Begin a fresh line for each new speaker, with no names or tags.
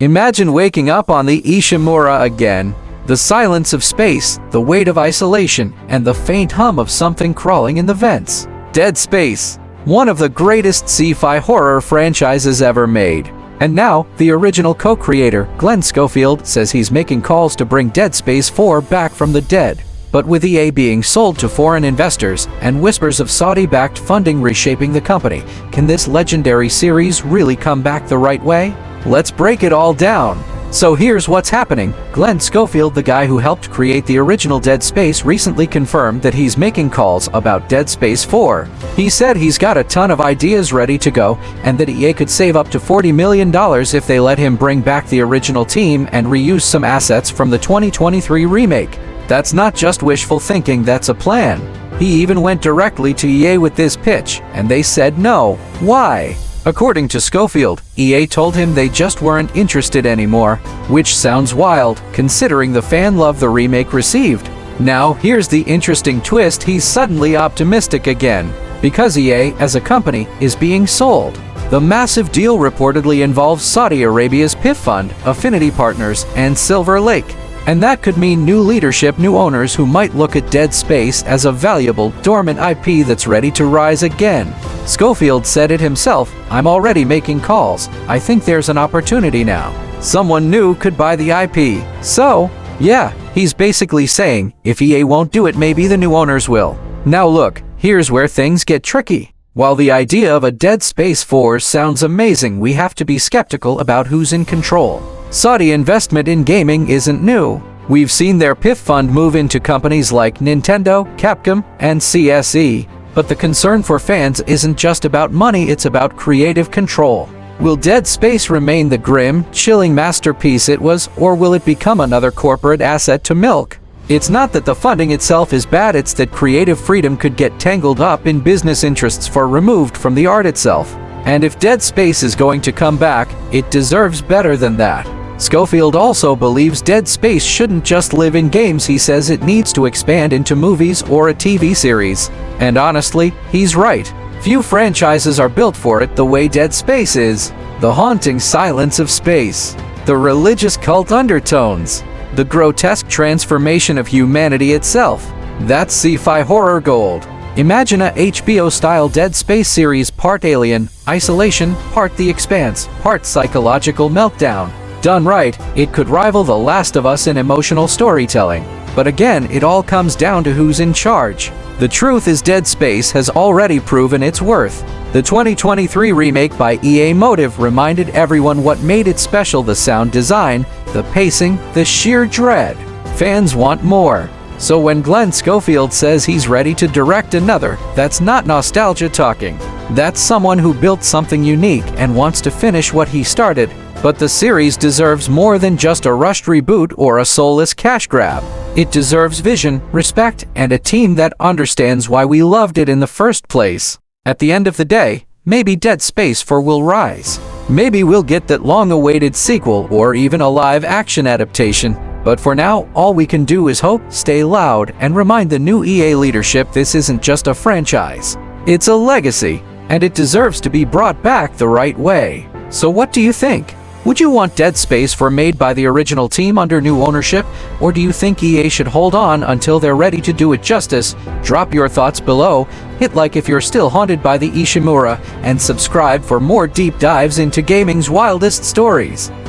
Imagine waking up on the Ishimura again. The silence of space, the weight of isolation, and the faint hum of something crawling in the vents. Dead Space, one of the greatest sci-fi horror franchises ever made. And now, the original co-creator, Glen Schofield, says he's making calls to bring Dead Space 4 back from the dead. But with EA being sold to foreign investors and whispers of Saudi-backed funding reshaping the company, can this legendary series really come back the right way? Let's break it all down. So here's what's happening. Glen Schofield, the guy who helped create the original Dead Space, recently confirmed that he's making calls about Dead Space 4. He said he's got a ton of ideas ready to go, and that EA could save up to $40 million if they let him bring back the original team and reuse some assets from the 2023 remake. That's not just wishful thinking, that's a plan. He even went directly to EA with this pitch, and they said no. Why? According to Schofield, EA told him they just weren't interested anymore, which sounds wild, considering the fan love the remake received. Now, here's the interesting twist: he's suddenly optimistic again, because EA, as a company, is being sold. The massive deal reportedly involves Saudi Arabia's PIF Fund, Affinity Partners, and Silver Lake. And that could mean new leadership, new owners who might look at Dead Space as a valuable, dormant IP that's ready to rise again. Schofield said it himself, "I'm already making calls. I think there's an opportunity now. Someone new could buy the IP." So, yeah, he's basically saying, if EA won't do it, maybe the new owners will. Now look, here's where things get tricky. While the idea of a Dead Space 4 sounds amazing, we have to be skeptical about who's in control. Saudi investment in gaming isn't new. We've seen their PIF fund move into companies like Nintendo, Capcom, and CSE. But the concern for fans isn't just about money, it's about creative control. Will Dead Space remain the grim, chilling masterpiece it was, or will it become another corporate asset to milk? It's not that the funding itself is bad, it's that creative freedom could get tangled up in business interests far removed from the art itself. And if Dead Space is going to come back, it deserves better than that. Schofield also believes Dead Space shouldn't just live in games. He says it needs to expand into movies or a TV series. And honestly, he's right. Few franchises are built for it the way Dead Space is. The haunting silence of space, the religious cult undertones, the grotesque transformation of humanity itself. That's sci-fi horror gold. Imagine a HBO-style Dead Space series, part alien, isolation, part The Expanse, part psychological meltdown. Done right, it could rival The Last of Us in emotional storytelling. But again, it all comes down to who's in charge. The truth is, Dead Space has already proven its worth. The 2023 remake by EA Motive reminded everyone what made it special: the sound design, the pacing, the sheer dread. Fans want more. So when Glen Schofield says he's ready to direct another, that's not nostalgia talking. That's someone who built something unique and wants to finish what he started. But the series deserves more than just a rushed reboot or a soulless cash grab. It deserves vision, respect, and a team that understands why we loved it in the first place. At the end of the day, maybe Dead Space 4 will rise. Maybe we'll get that long-awaited sequel or even a live-action adaptation. But for now, all we can do is hope, stay loud, and remind the new EA leadership this isn't just a franchise. It's a legacy, and it deserves to be brought back the right way. So what do you think? Would you want Dead Space 4 made by the original team under new ownership, or do you think EA should hold on until they're ready to do it justice? Drop your thoughts below, hit like if you're still haunted by the Ishimura, and subscribe for more deep dives into gaming's wildest stories.